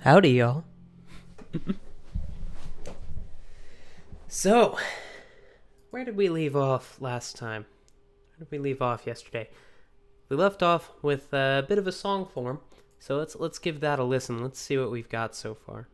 Howdy, y'all. So, where did we leave off last time? Where did we leave off yesterday? We left off with a bit of a song form, so let's give that a listen. Let's see what we've got so far.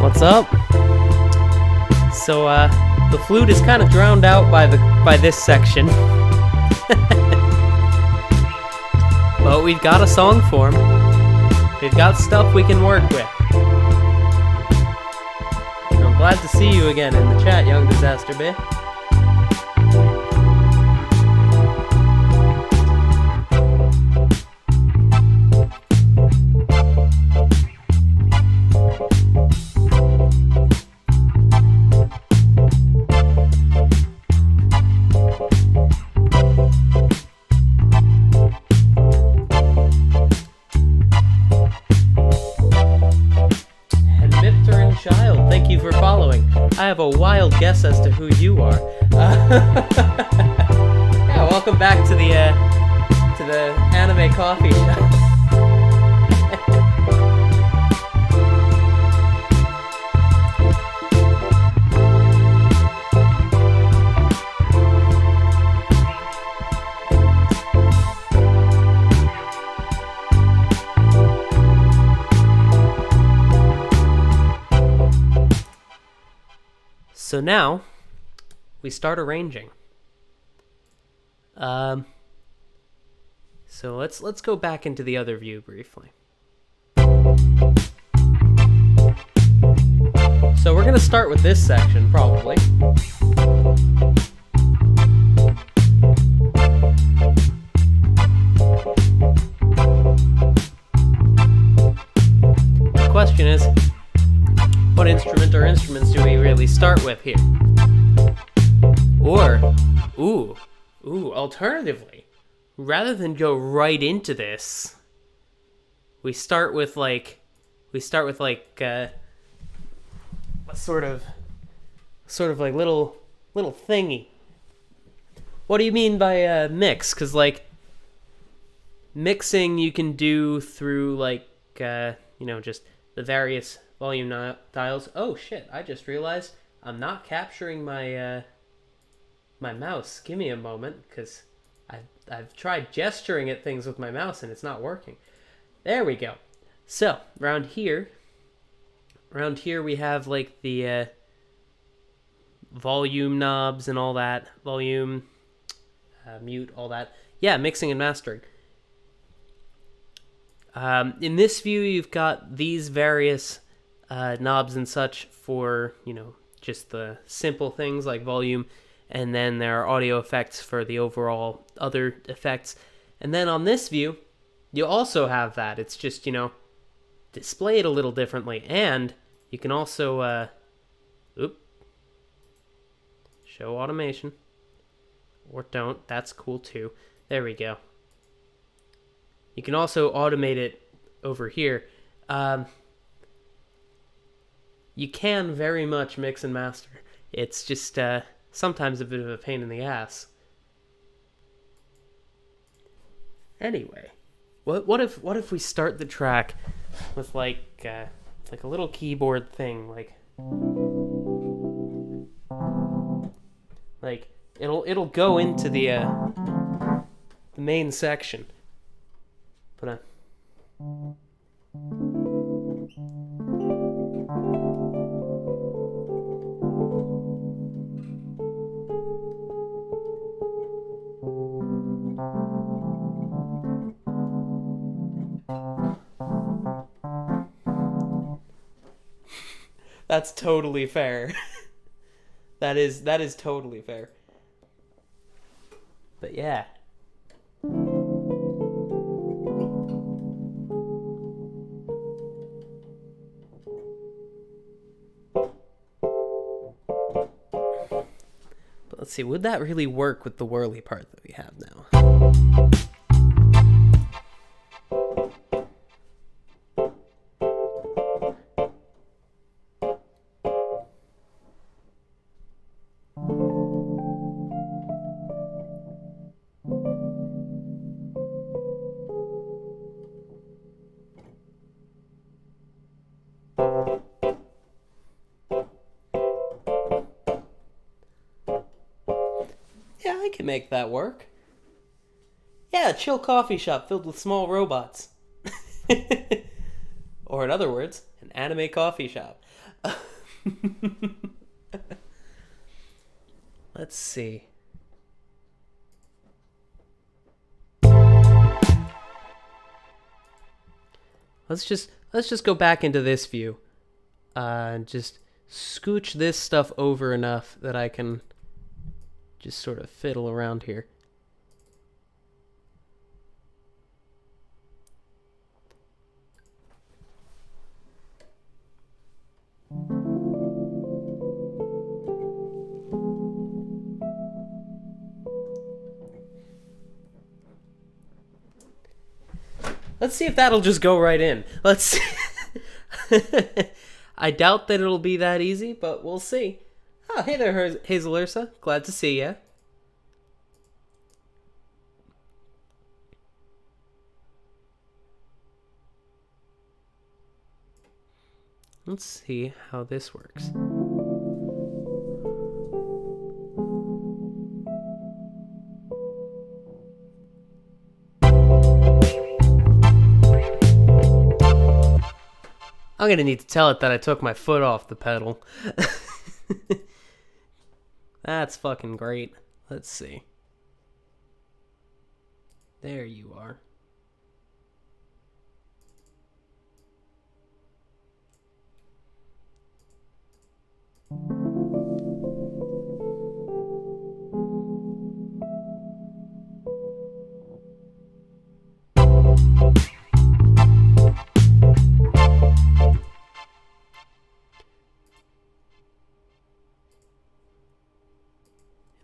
What's up? So, the flute is kind of drowned out by this section. But we've got a song form. We've got stuff we can work with. I'm glad to see you again in the chat, Young Disaster Bay. Child, thank you for following. I have a wild guess as to who you are. Yeah, welcome back to the anime coffee shop. So now, we start arranging. So let's go back into the other view briefly. So we're gonna start with this section, probably. The question is, what instrument or instruments do we really start with here? Or, alternatively, rather than go right into this, we start with a sort of like little thingy. What do you mean by mix? Because like mixing you can do through just the various volume dials. Oh shit, I just realized I'm not capturing my my mouse. Give me a moment, because I've tried gesturing at things with my mouse and it's not working. There we go. So around here we have like the volume knobs and all that, volume, mute, all that. Yeah, mixing and mastering. In this view, you've got these various knobs and such for, just the simple things like volume, and then there are audio effects for the overall other effects. And then on this view, you also have that. It's just, displayed a little differently. And you can also, show automation. Or don't. That's cool too. There we go. You can also automate it over here. You can very much mix and master. It's just sometimes a bit of a pain in the ass. Anyway, what if we start the track with like a little keyboard thing, like it'll go into the main section. But that's totally fair. that is totally fair. But yeah. But let's see, would that really work with the whirly part that we have now? Yeah, I can make that work. Yeah, a chill coffee shop filled with small robots. Or in other words, an anime coffee shop. Let's see. Let's just go back into this view. And just scooch this stuff over enough that I can just sort of fiddle around here. Let's see if that'll just go right in. Let's see. I doubt that it'll be that easy, but we'll see. Oh, hey there, Hazel Ursa. Glad to see ya. Let's see how this works. I'm gonna need to tell it that I took my foot off the pedal. That's fucking great. Let's see. There you are.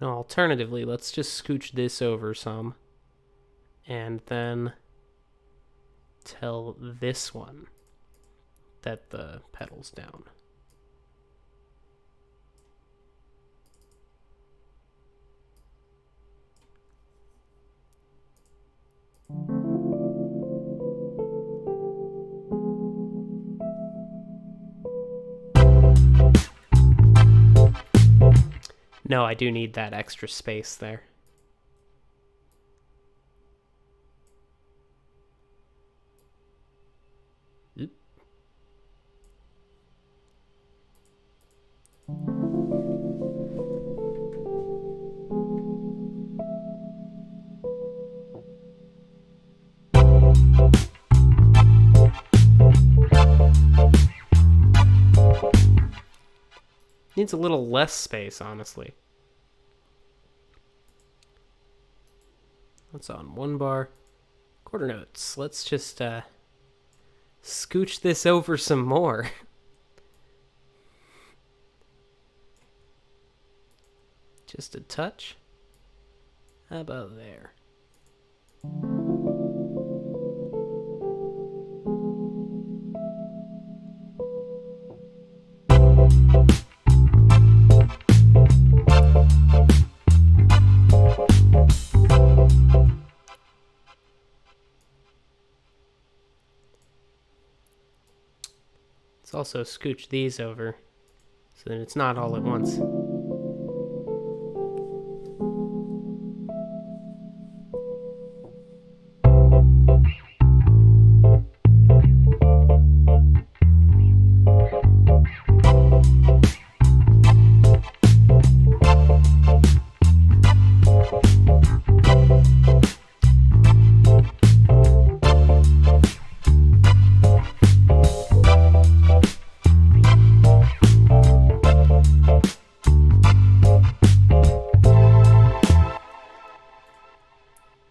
And alternatively, let's just scooch this over some. And then tell this one that the pedal's down. No, I do need that extra space there. Oop. needs a little less space, honestly. That's on one bar. Quarter notes. Let's just scooch this over some more. Just a touch. How about there? Let's also scooch these over so that it's not all at once.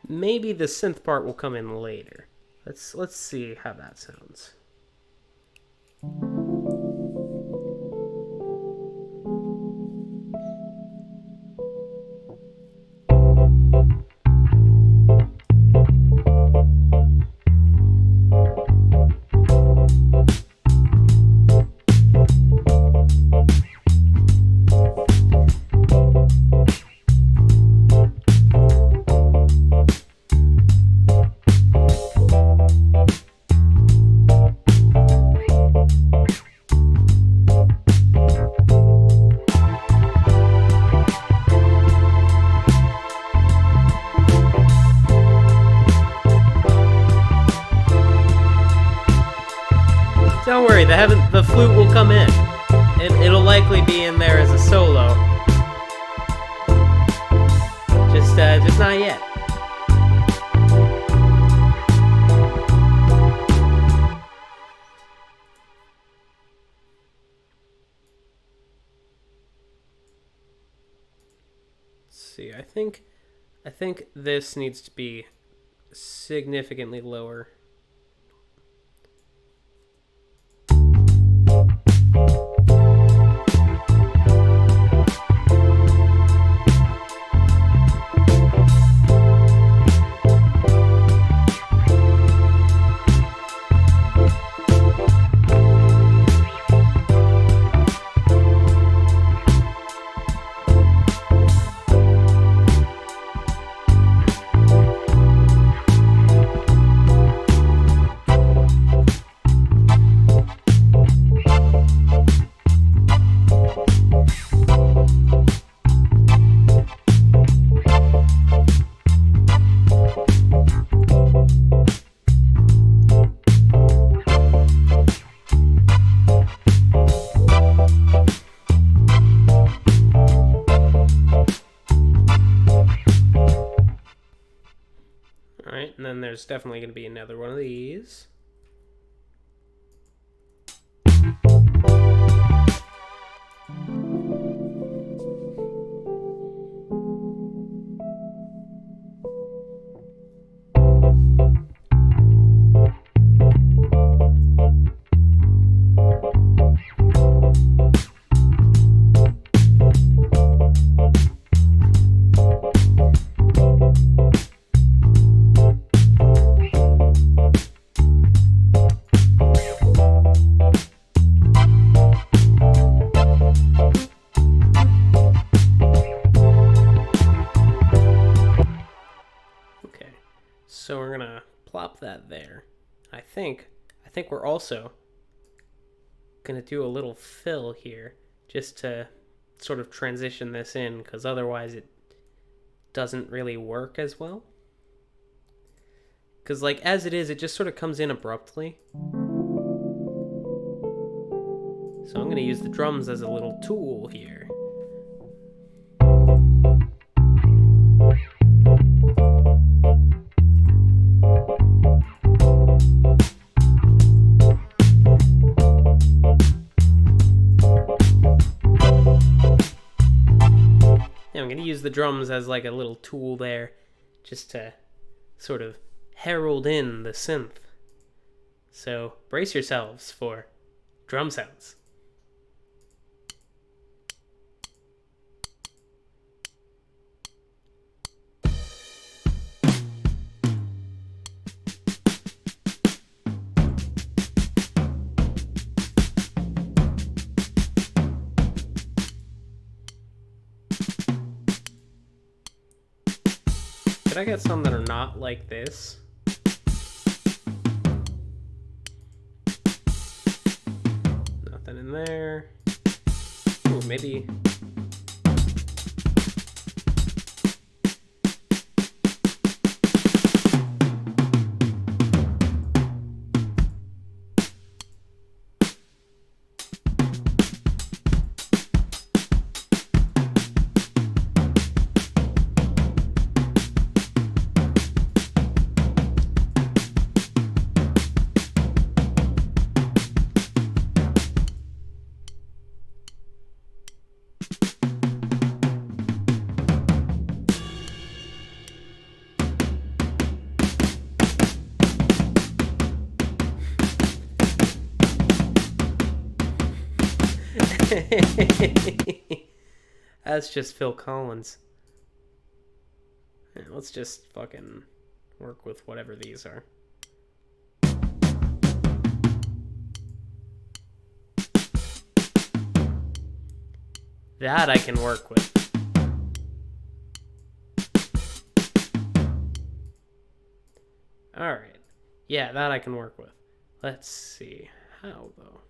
Maybe the synth part will come in later. Let's see how that sounds. Don't worry, the flute will come in. It'll likely be in there as a solo. Just not yet. Let's see, I think this needs to be significantly lower. And then there's definitely going to be another one of these. So we're gonna plop that there. I think we're also gonna do a little fill here just to sort of transition this in, because otherwise it doesn't really work as well. Because like as it is, it just sort of comes in abruptly. So I'm gonna use the drums as a little tool here. the drums as like a little tool there, just to sort of herald in the synth. So brace yourselves for drum sounds. Could I get some that are not like this? Nothing in there. Ooh, maybe. That's just Phil Collins. Yeah, let's just fucking work with whatever these are. That I can work with. Alright. Yeah, that I can work with. Let's see. How, though?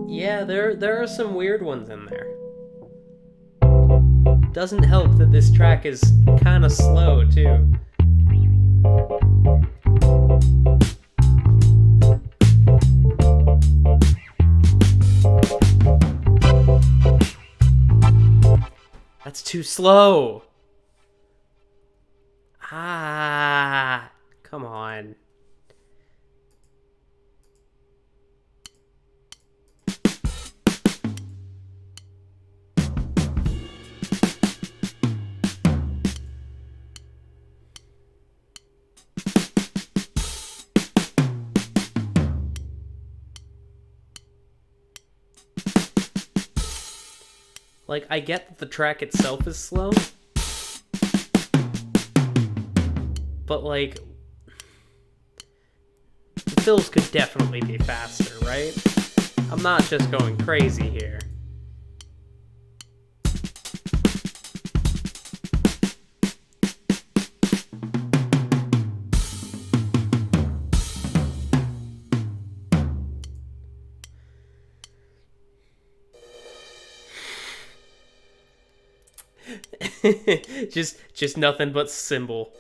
Yeah, there are some weird ones in there. Doesn't help that this track is kind of slow, too. That's too slow. Ah, come on. Like, I get that the track itself is slow, but, like, the fills could definitely be faster, right? I'm not just going crazy here. just nothing but cymbal.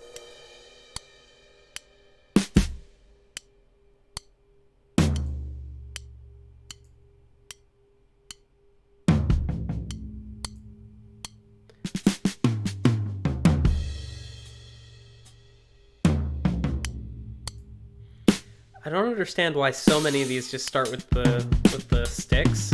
I don't understand why so many of these just start with the sticks.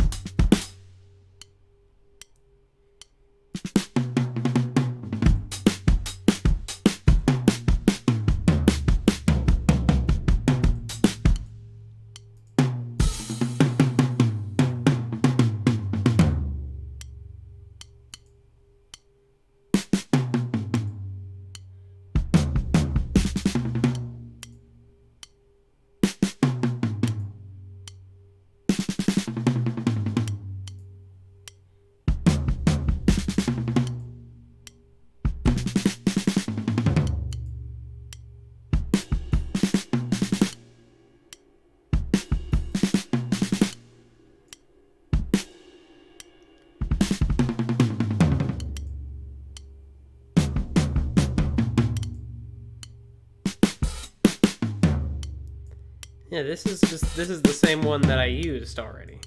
Yeah, this is the same one that I used already.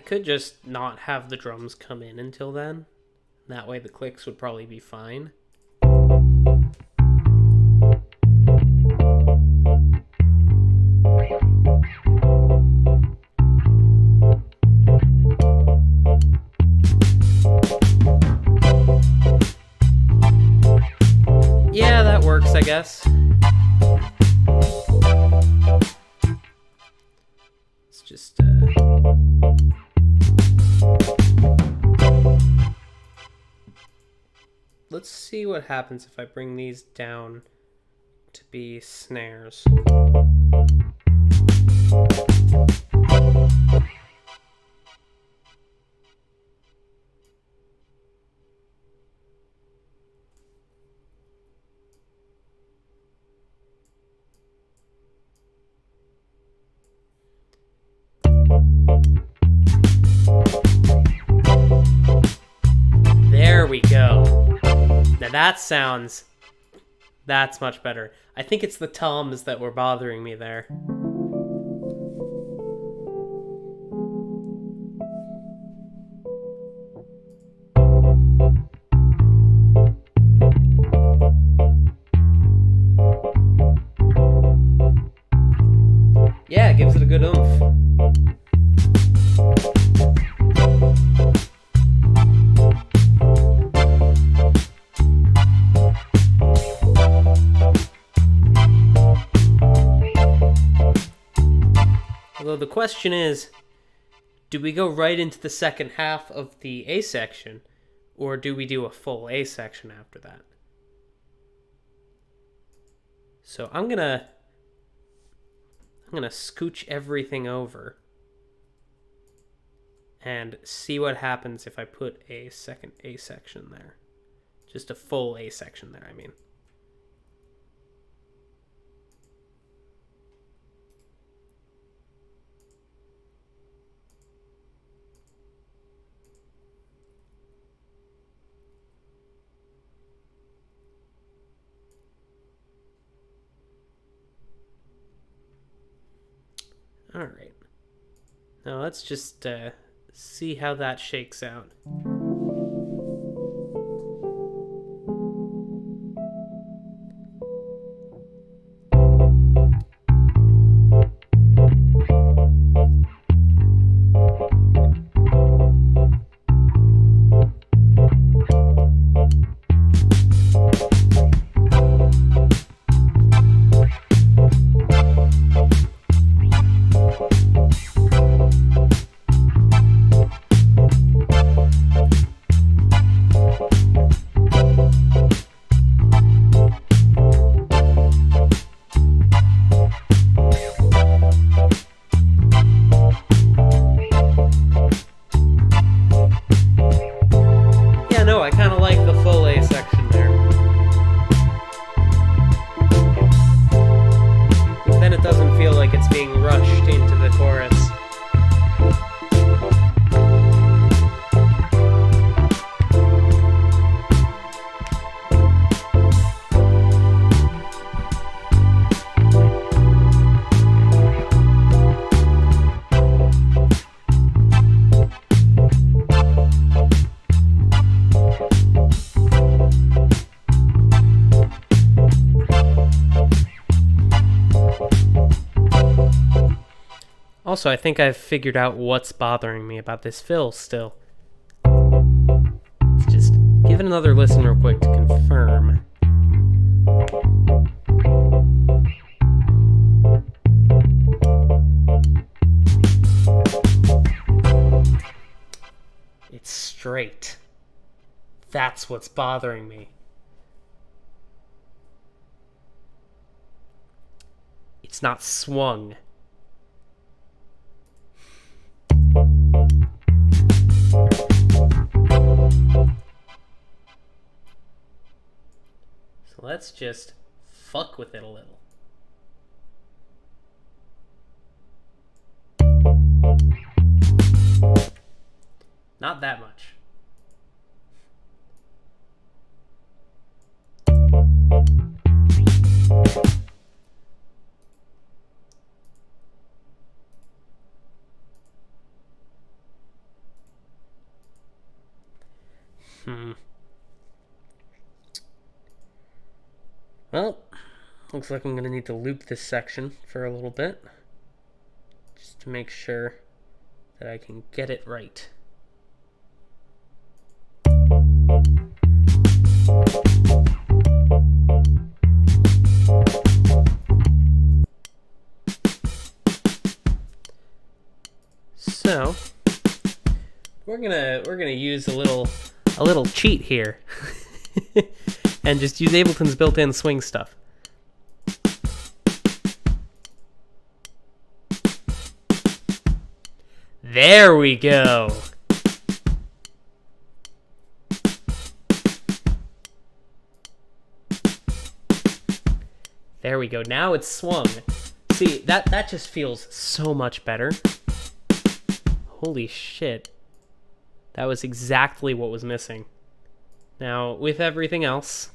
could just not have the drums come in until then. That way the clicks would probably be fine. Yeah, that works, I guess. It's just, let's see what happens if I bring these down to be snares. There we go. Now that's much better. I think it's the toms that were bothering me there. Yeah, it gives it a good oomph. Although the question is, do we go right into the second half of the A section, or do we do a full A section after that? So I'm gonna scooch everything over and see what happens if I put a second A section there. Just a full A section there, I mean. All right. Now let's just see how that shakes out. I kind of like the full A section there. Then it doesn't feel like it's being rushed into the chorus. Also, I think I've figured out what's bothering me about this fill still. Let's just give it another listen real quick to confirm. It's straight. That's what's bothering me. It's not swung. So let's just fuck with it a little. Not that much. Well, looks like I'm going to need to loop this section for a little bit, just to make sure that I can get it right. So we're gonna use a little cheat here, and just use Ableton's built-in swing stuff. There we go. There we go. Now it's swung. See, that just feels so much better. Holy shit. That was exactly what was missing. Now, with everything else,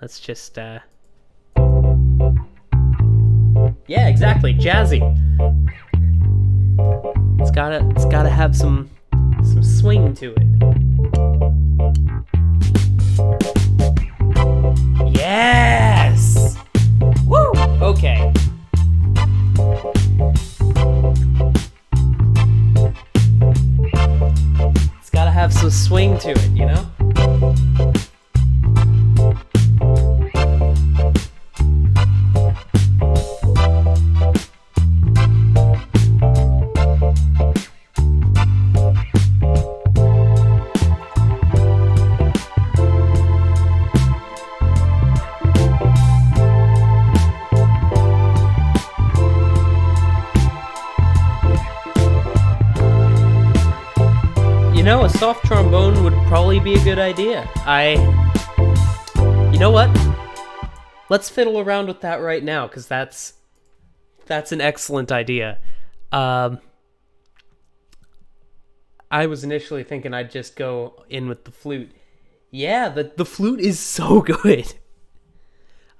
let's just, yeah, exactly, jazzy. It's gotta have some swing to it. Yes! Woo! Okay. It's gotta have some swing to it, you know? You know, a soft trombone would probably be a good idea. You know what? Let's fiddle around with that right now, because that's an excellent idea. I was initially thinking I'd just go in with the flute. Yeah, the flute is so good.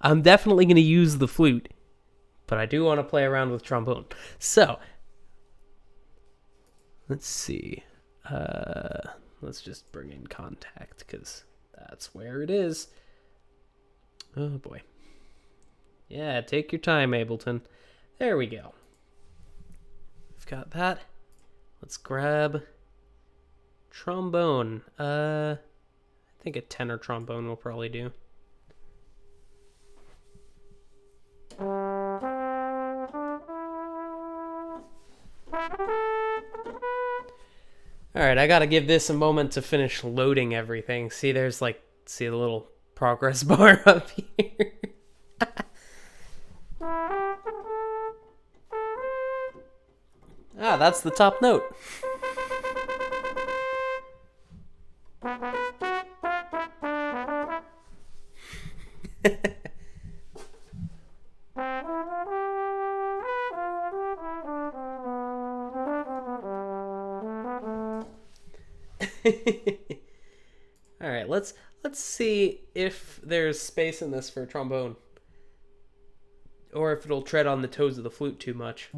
I'm definitely going to use the flute, but I do want to play around with trombone. So, let's see. Let's just bring in Kontakt, because that's where it is. Oh boy. Yeah, take your time, Ableton. There we go. We've got that. Let's grab trombone. I think a tenor trombone will probably do. Alright, I gotta give this a moment to finish loading everything. See, there's the little progress bar up here. Ah, that's the top note. All right, let's see if there's space in this for trombone, or if it'll tread on the toes of the flute too much.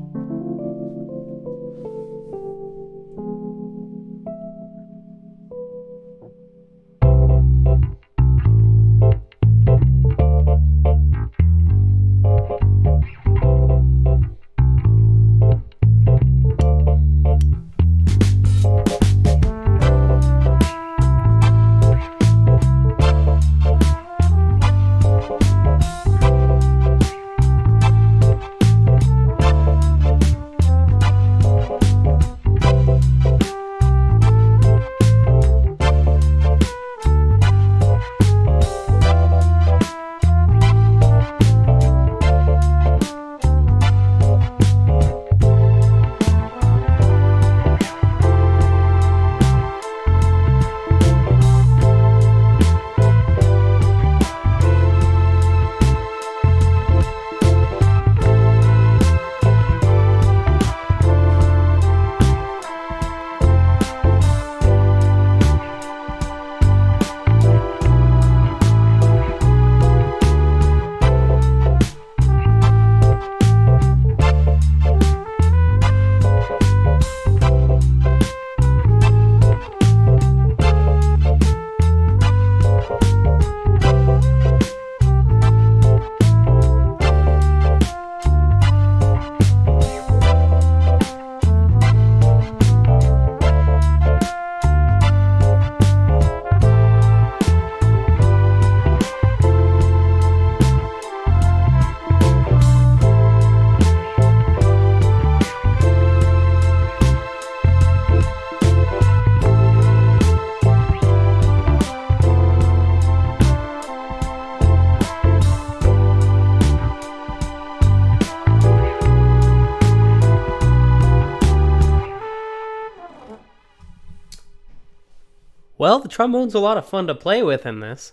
Well, the trombone's a lot of fun to play with in this,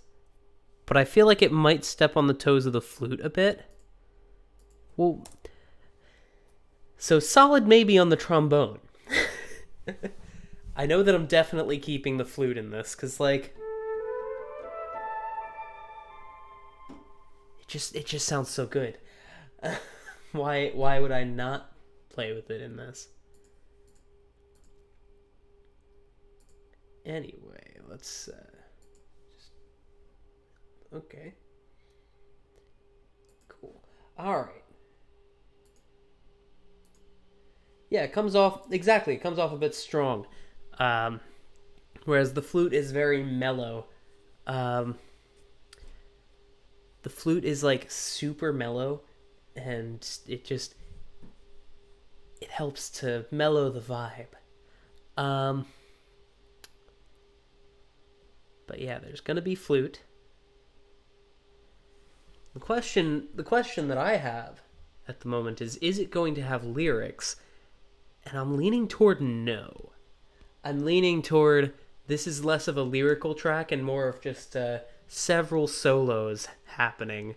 but I feel like it might step on the toes of the flute a bit. Well, so solid maybe on the trombone. I know that I'm definitely keeping the flute in this, because, like, it just sounds so good. Why would I not play with it in this? Anyway, let's okay. Cool. All right. Yeah, it comes off exactly. It comes off a bit strong, um, whereas the flute is very mellow. Um, the flute is like super mellow, and it helps to mellow the vibe. Um, but yeah, there's gonna be flute. The question that I have at the moment is it going to have lyrics? And I'm leaning toward no. I'm leaning toward this is less of a lyrical track and more of just several solos happening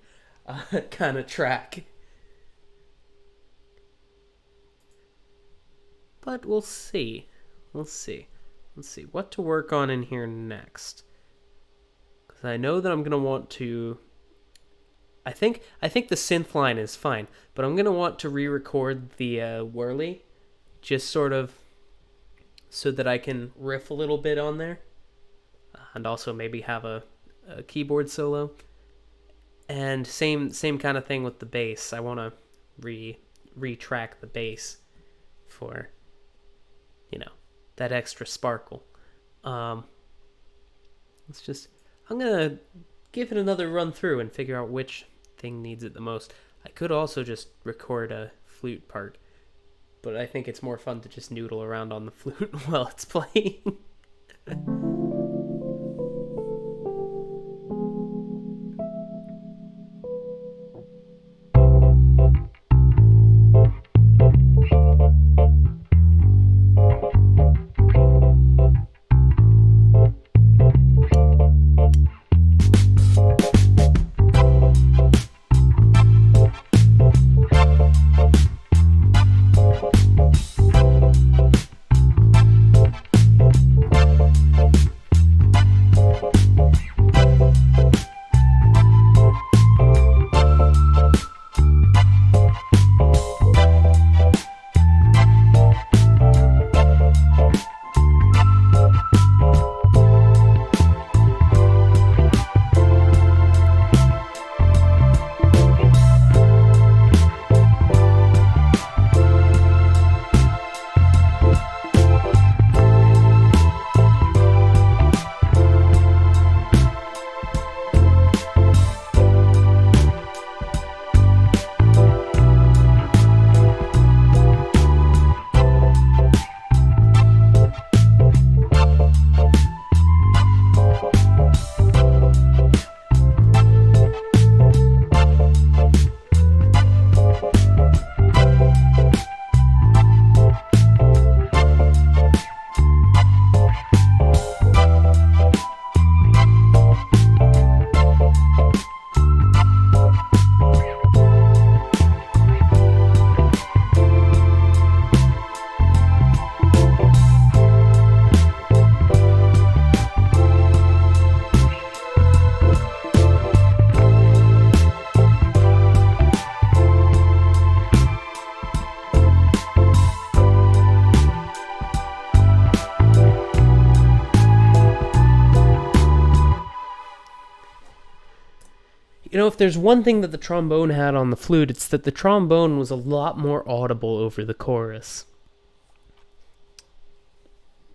kind of track. But we'll see. We'll see. Let's see what to work on in here next. Because I know that I'm gonna want to. I think the synth line is fine, but I'm gonna want to re-record the whirly, just sort of so that I can riff a little bit on there, and also maybe have a keyboard solo. And same kind of thing with the bass. I want to retrack the bass for that extra sparkle. Um, let's just I'm gonna give it another run through and figure out which thing needs it the most. I could also just record a flute part, but I think it's more fun to just noodle around on the flute while it's playing. If there's one thing that the trombone had on the flute, it's that the trombone was a lot more audible over the chorus.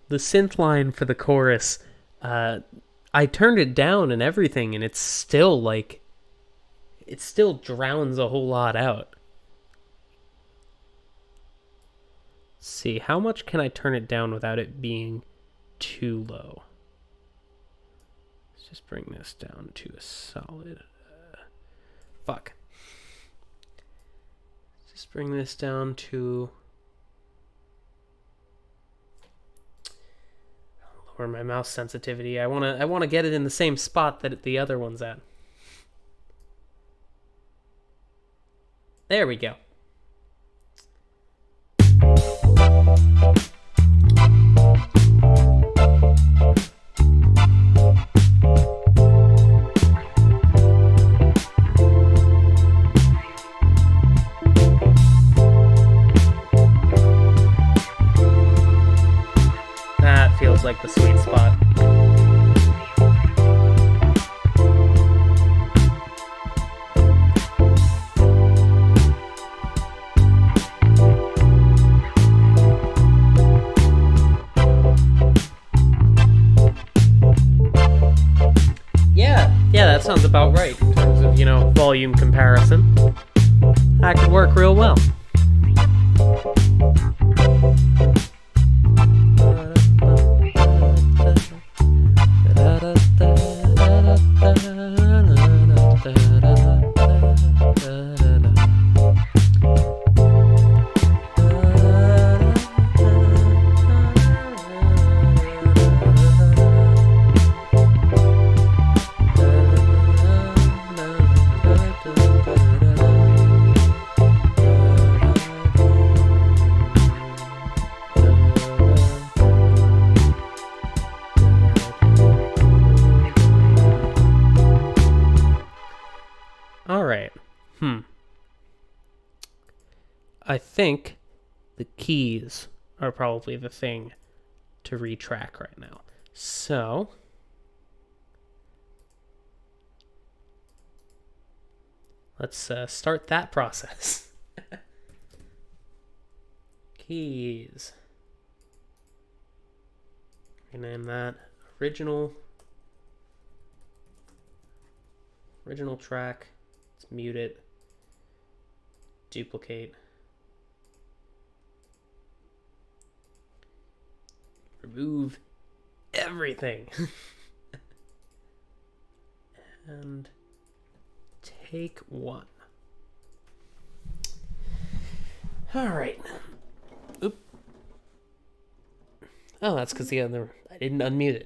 The synth line for the chorus, I turned it down and everything, and it's still like, it still drowns a whole lot out. Let's see, how much can I turn it down without it being too low? Let's just bring this down to a solid... Fuck. Let's just bring this down to... I'll or my mouse sensitivity. I wanna get it in the same spot that the other one's at. There we go. That feels like the sweet spot. Yeah, that sounds about right in terms of, volume comparison. That could work real well. Alright. I think the keys are probably the thing to retrack right now. So, let's start that process. Keys. Rename that original track. Let's mute it. Duplicate. Remove everything. And take one. All right. Oop. Oh, that's because I didn't unmute it.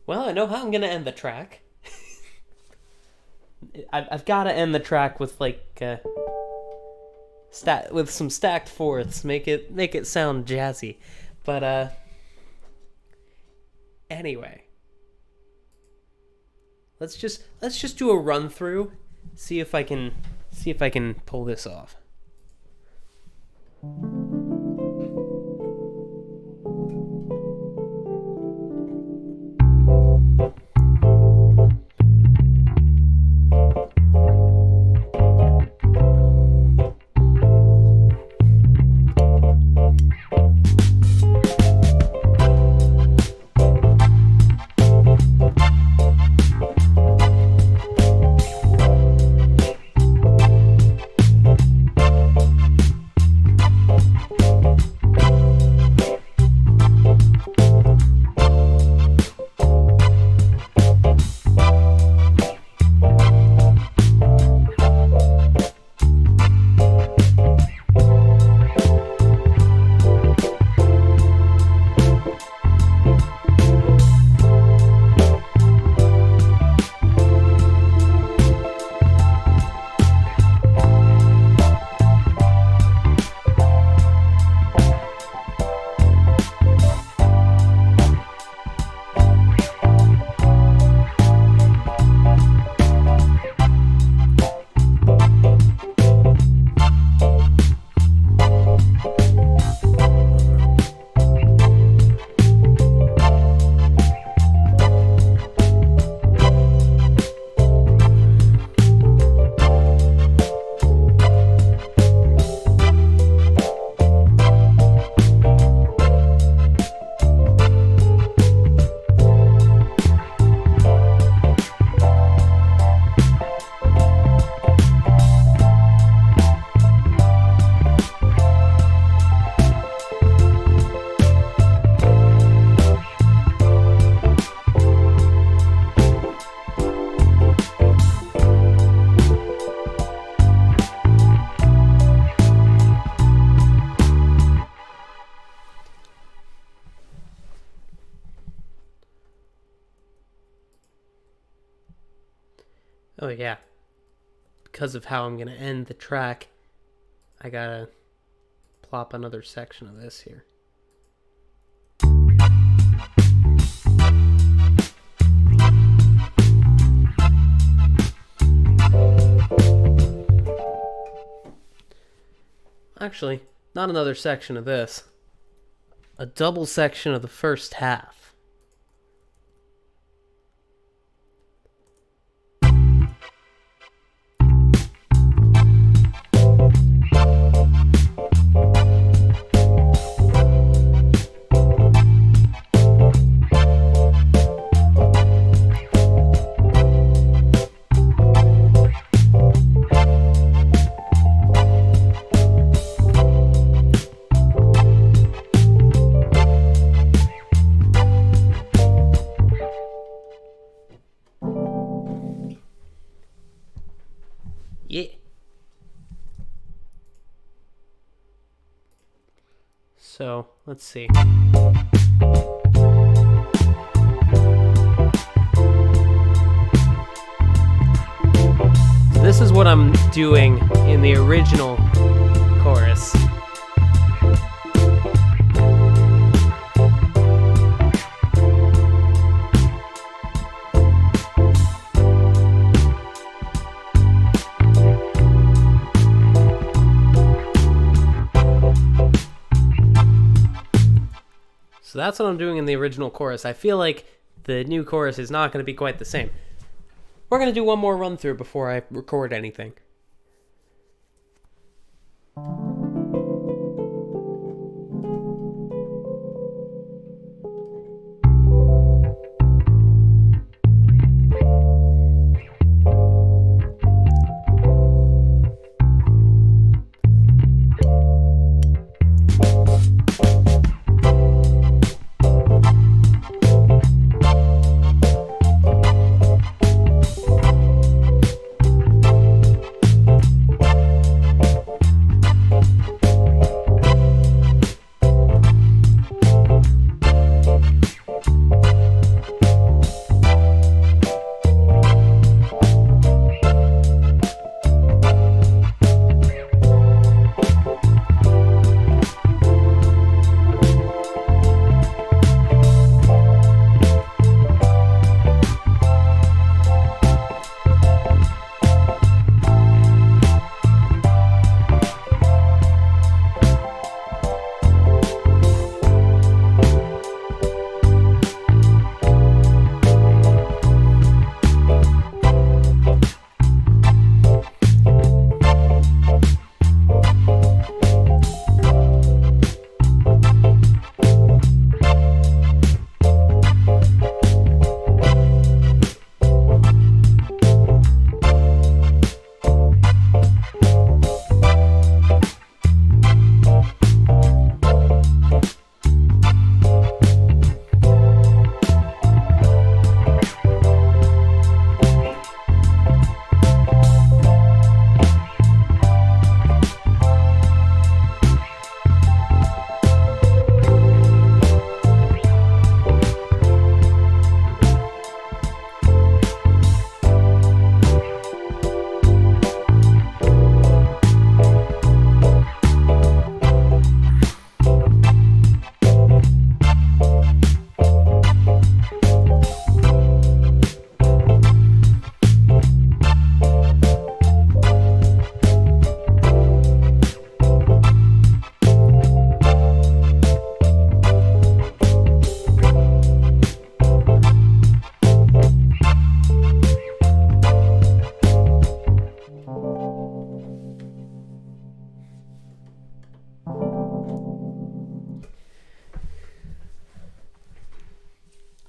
Well, I know how I'm gonna end the track. I've got to end the track with with some stacked fourths, make it sound jazzy. But anyway, let's just do a run through, see if I can pull this off. Oh yeah, because of how I'm gonna end the track, I gotta plop another section of this here. Actually, not another section of this. A double section of the first half. Yeah. So, let's see. So this is what I'm doing in the original chorus. So that's what I'm doing in the original chorus. I feel like the new chorus is not going to be quite the same. We're going to do one more run through before I record anything.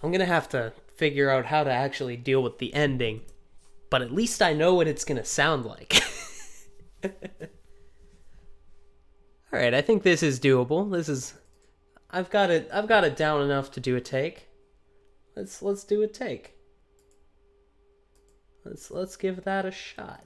I'm going to have to figure out how to actually deal with the ending, but at least I know what it's going to sound like. All right, I think this is doable. I've got it down enough to do a take. Let's do a take. Let's give that a shot.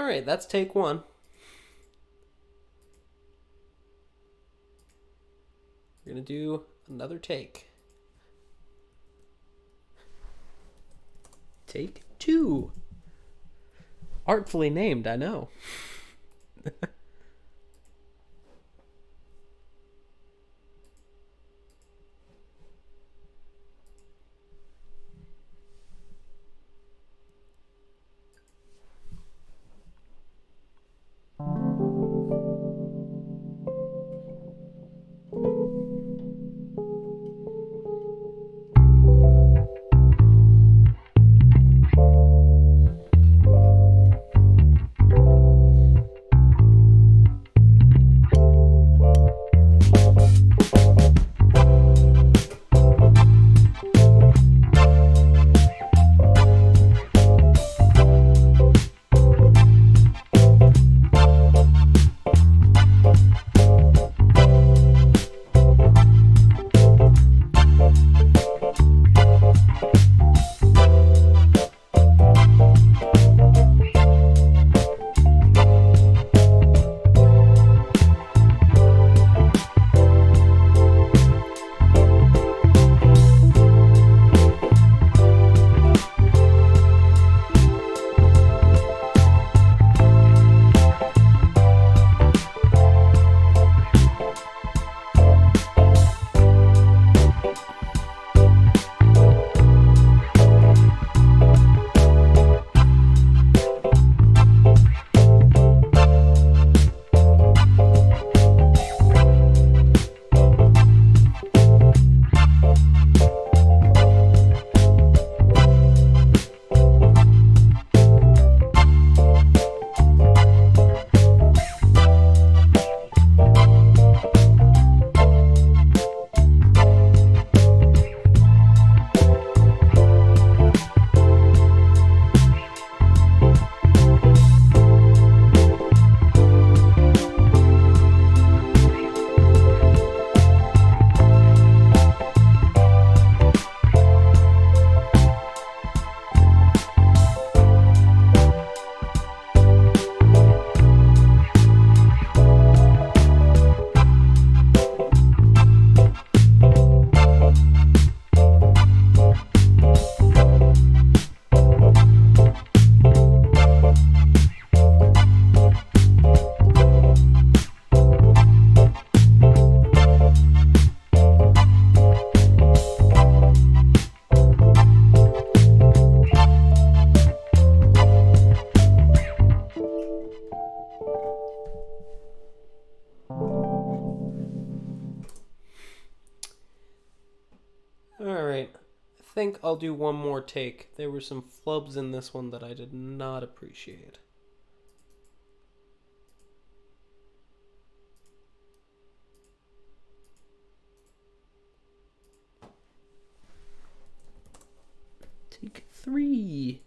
right, that's take one. We're going to do another take. Take two. Artfully named, I know. Alright, I think I'll do one more take. There were some flubs in this one that I did not appreciate. Take three.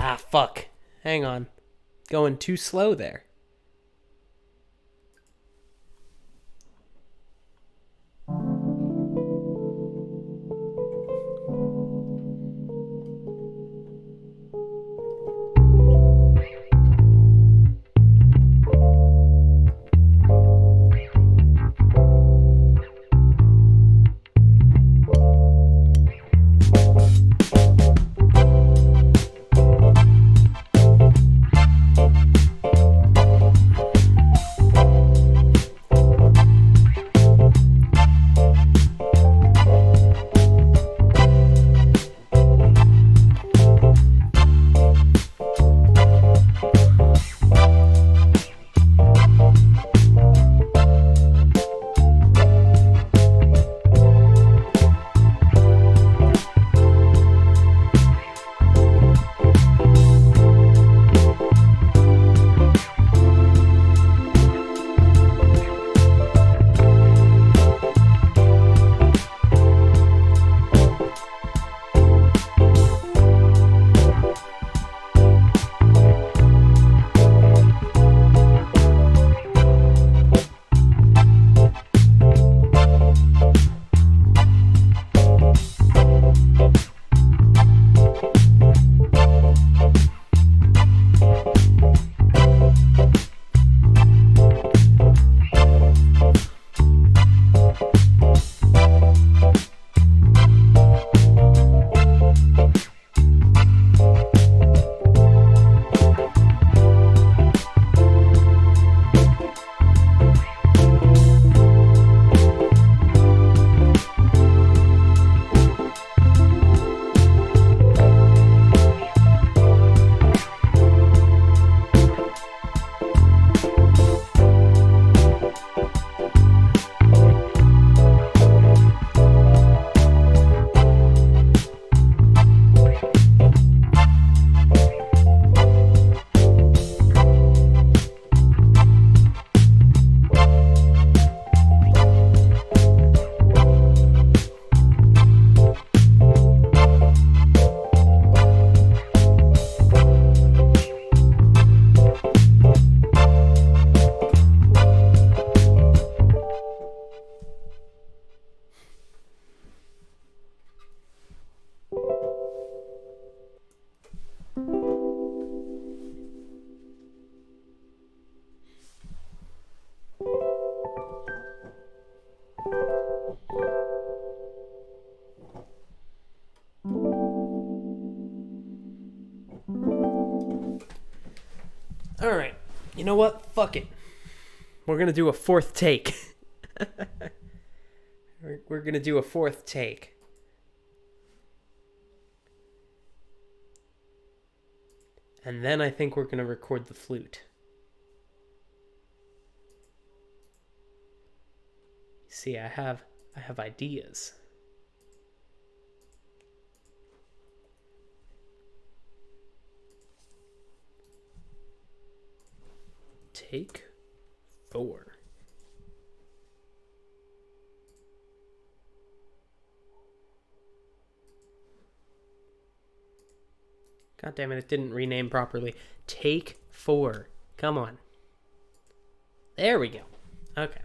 Ah, fuck. Hang on. Going too slow there. All right. You know what? Fuck it. We're going to do a fourth take. We're going to do a fourth take. And then I think we're going to record the flute. See, I have ideas. Take 4. God damn it, it didn't rename properly. Take 4. Come on. There we go. Okay.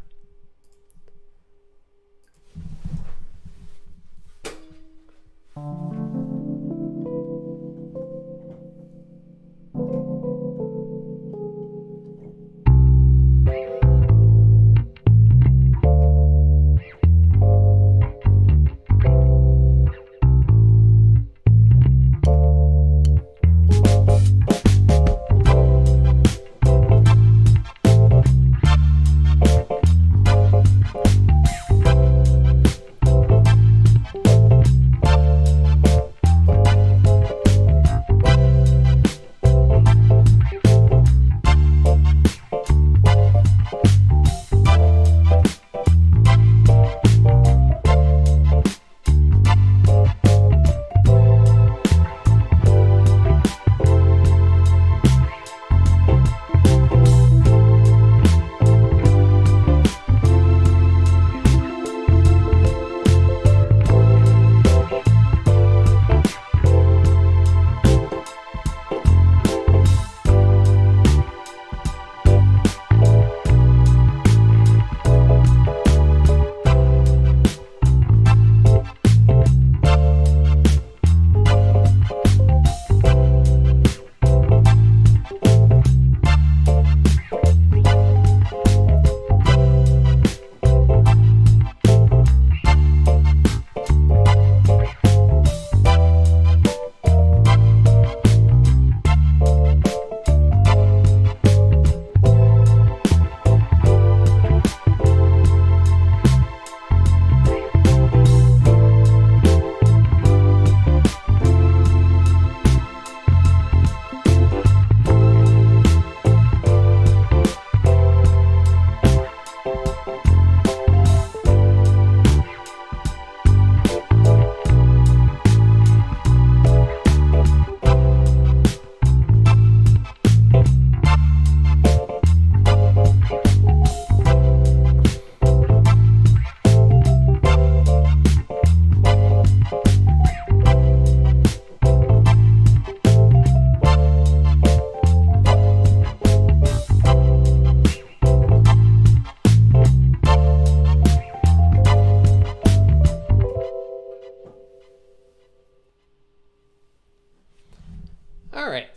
All right.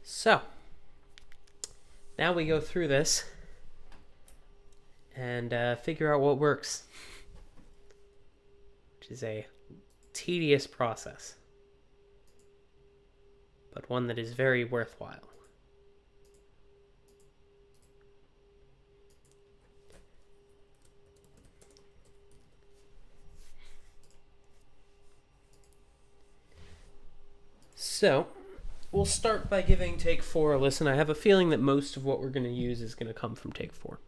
So, now we go through this and figure out what works, which is a tedious process, but one that is very worthwhile. So, we'll start by giving Take 4 a listen. I have a feeling that most of what we're going to use is going to come from Take 4.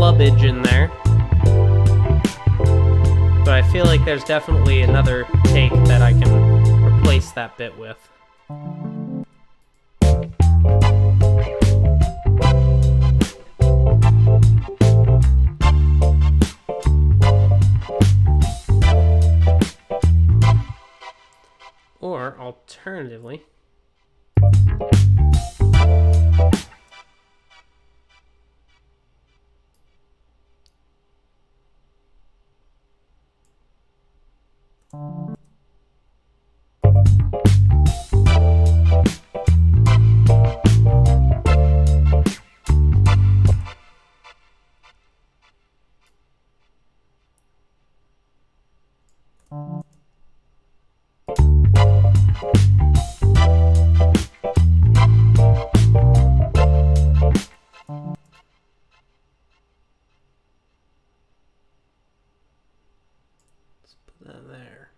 flubbage in there. But I feel like there's definitely another take that I can replace that bit with. Or alternatively, there.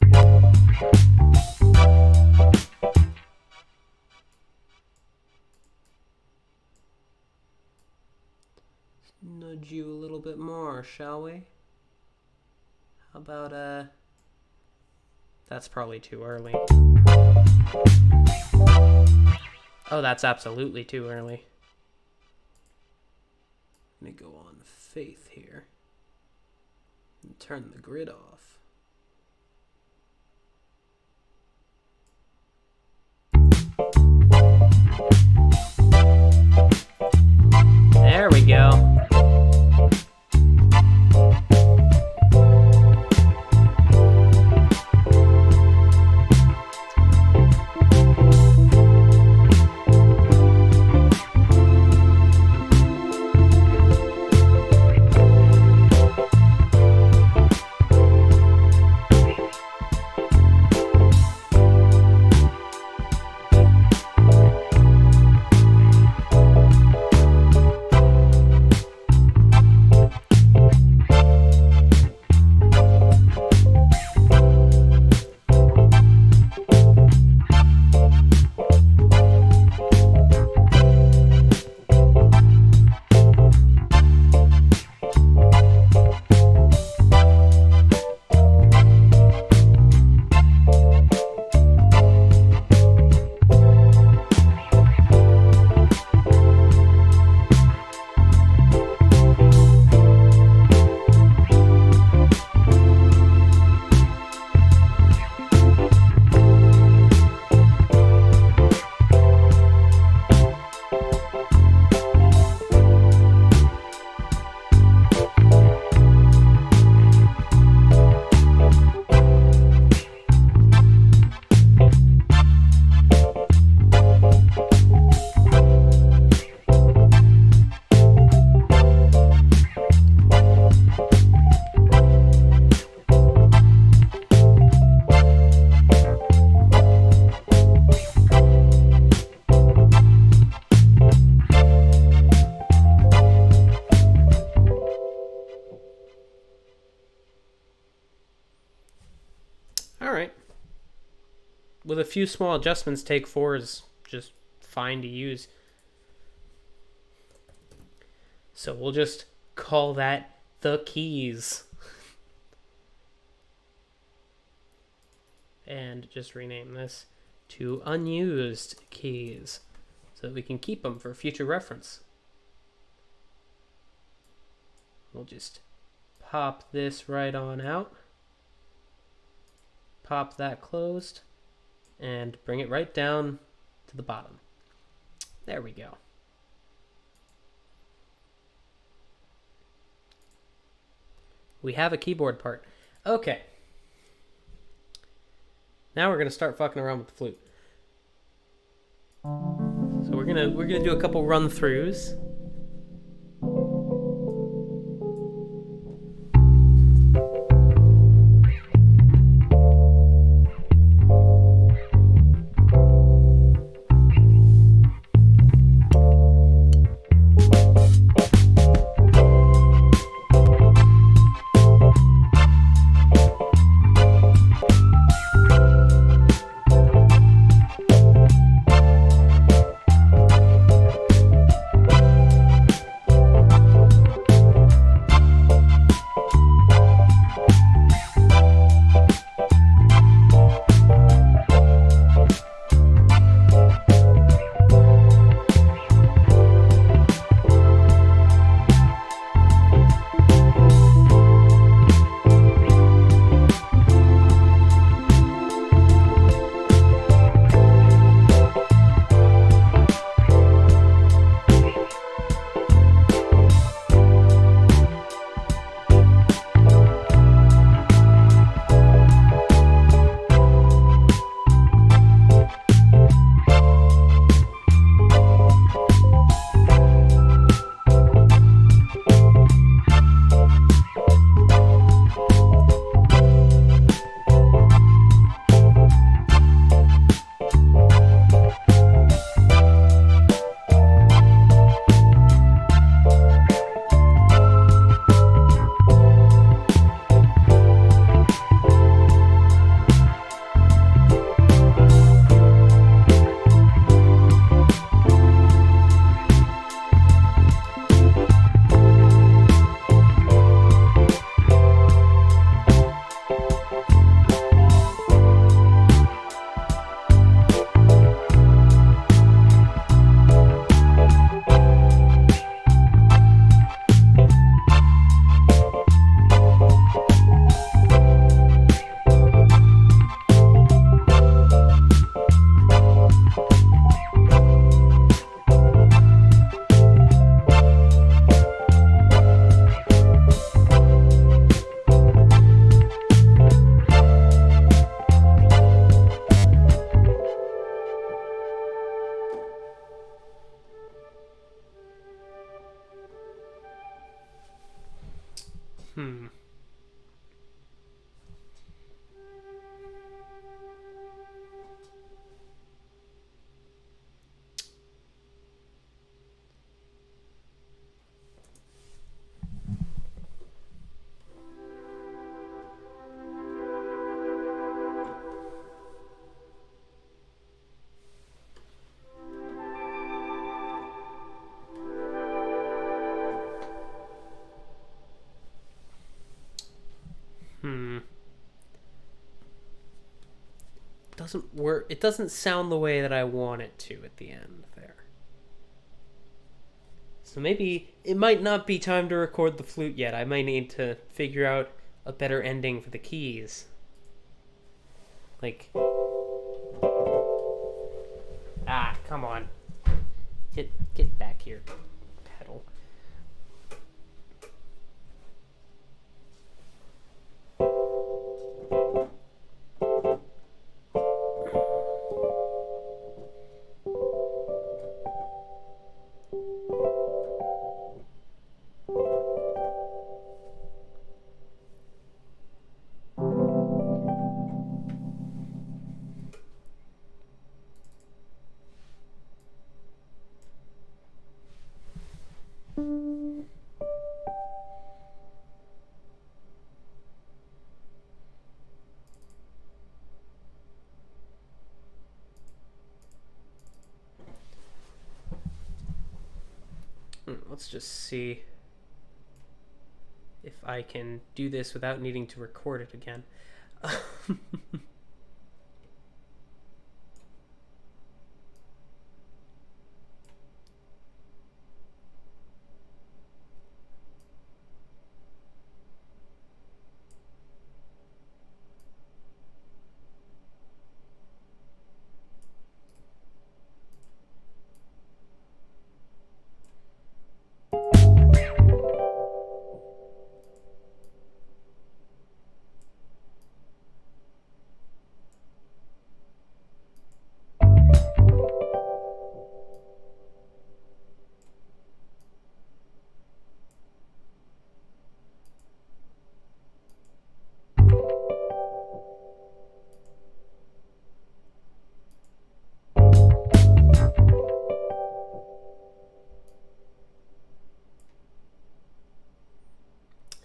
Nudge you a little bit more, shall we? How about, that's probably too early. Oh, that's absolutely too early. Let me go on Faith here and turn the grid off. There we go. Alright. With a few small adjustments, take 4 is just fine to use. So we'll just call that the keys. And just rename this to unused keys so that we can keep them for future reference. We'll just pop this right on out. Pop that closed and bring it right down to the bottom. There we go. We have a keyboard part. Okay. Now we're gonna start fucking around with the flute. So we're gonna do a couple run-throughs. Hmm. Hmm. Doesn't work. It doesn't sound the way that I want it to at the end there. So maybe it might not be time to record the flute yet. I might need to figure out a better ending for the keys. Like, come on. Get back here, pedal. Let's just see if I can do this without needing to record it again.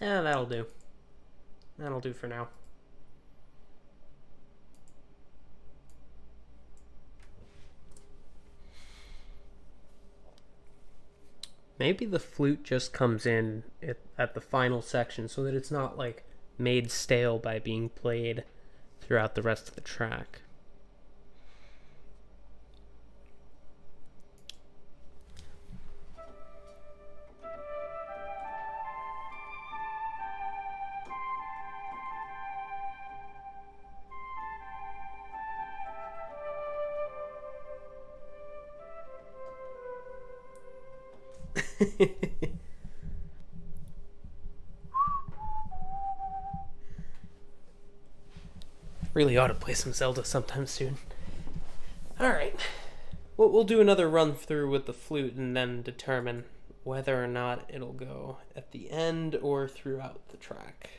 Yeah, that'll do. That'll do for now. Maybe the flute just comes in at the final section so that it's not like made stale by being played throughout the rest of the track. Really ought to play some Zelda sometime soon. Alright. We'll do another run through with the flute and then determine whether or not it'll go at the end or throughout the track.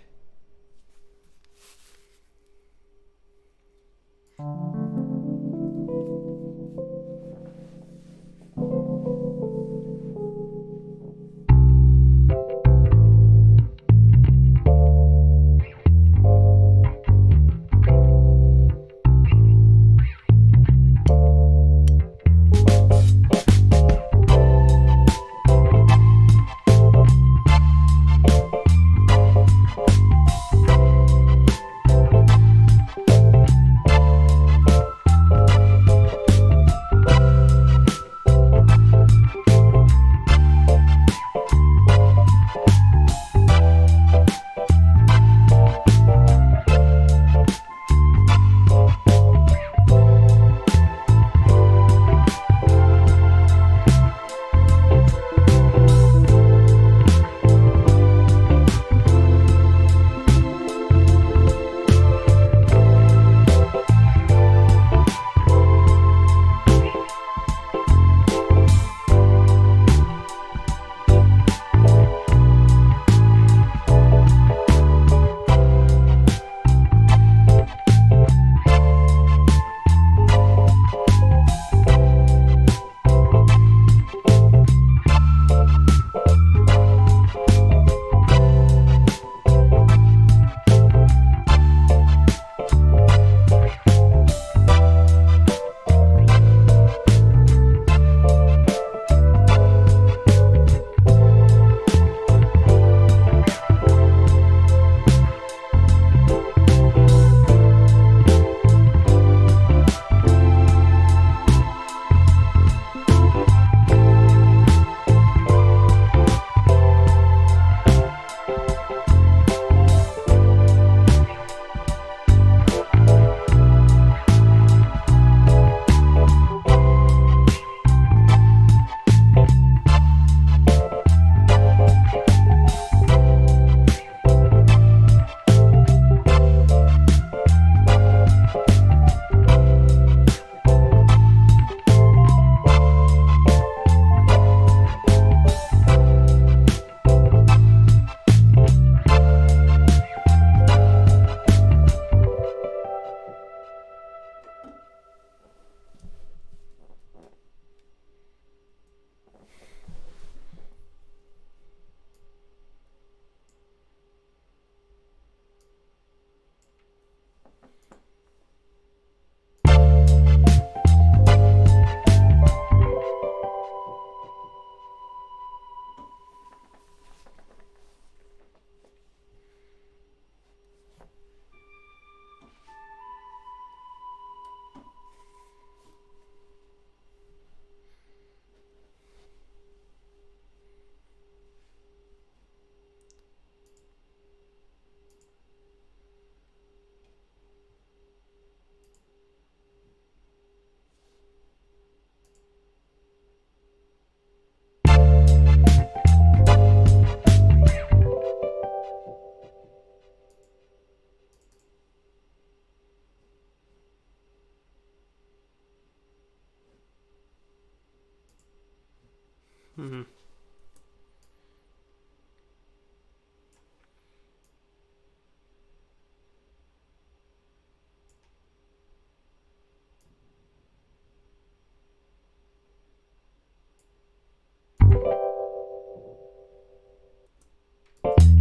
Hmm.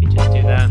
You just do that.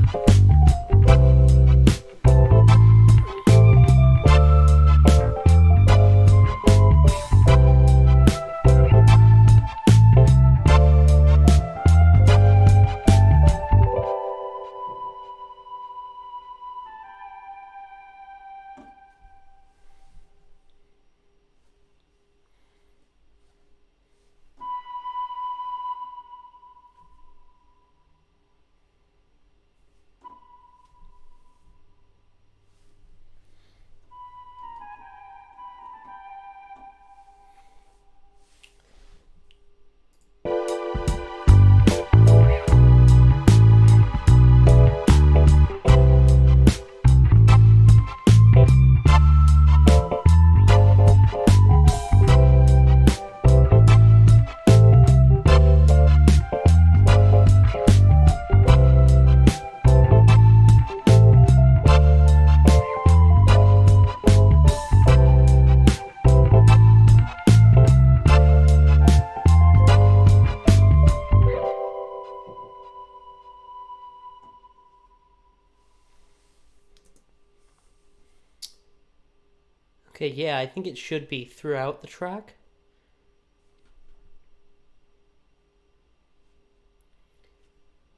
Okay, yeah, I think it should be throughout the track.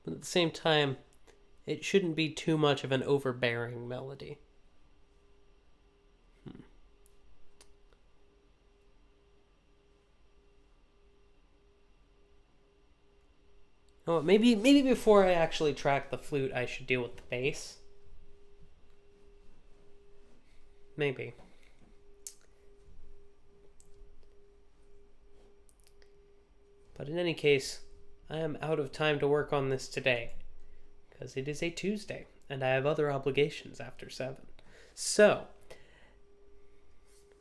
But at the same time, it shouldn't be too much of an overbearing melody. Oh, maybe before I actually track the flute, I should deal with the bass. Maybe. But in any case, I am out of time to work on this today, because it is a Tuesday, and I have other obligations after 7. So,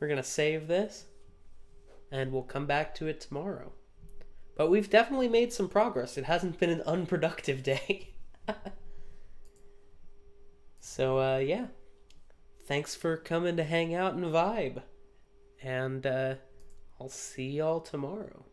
we're going to save this, and we'll come back to it tomorrow. But we've definitely made some progress. It hasn't been an unproductive day. So, yeah. Thanks for coming to hang out and vibe. And I'll see y'all tomorrow.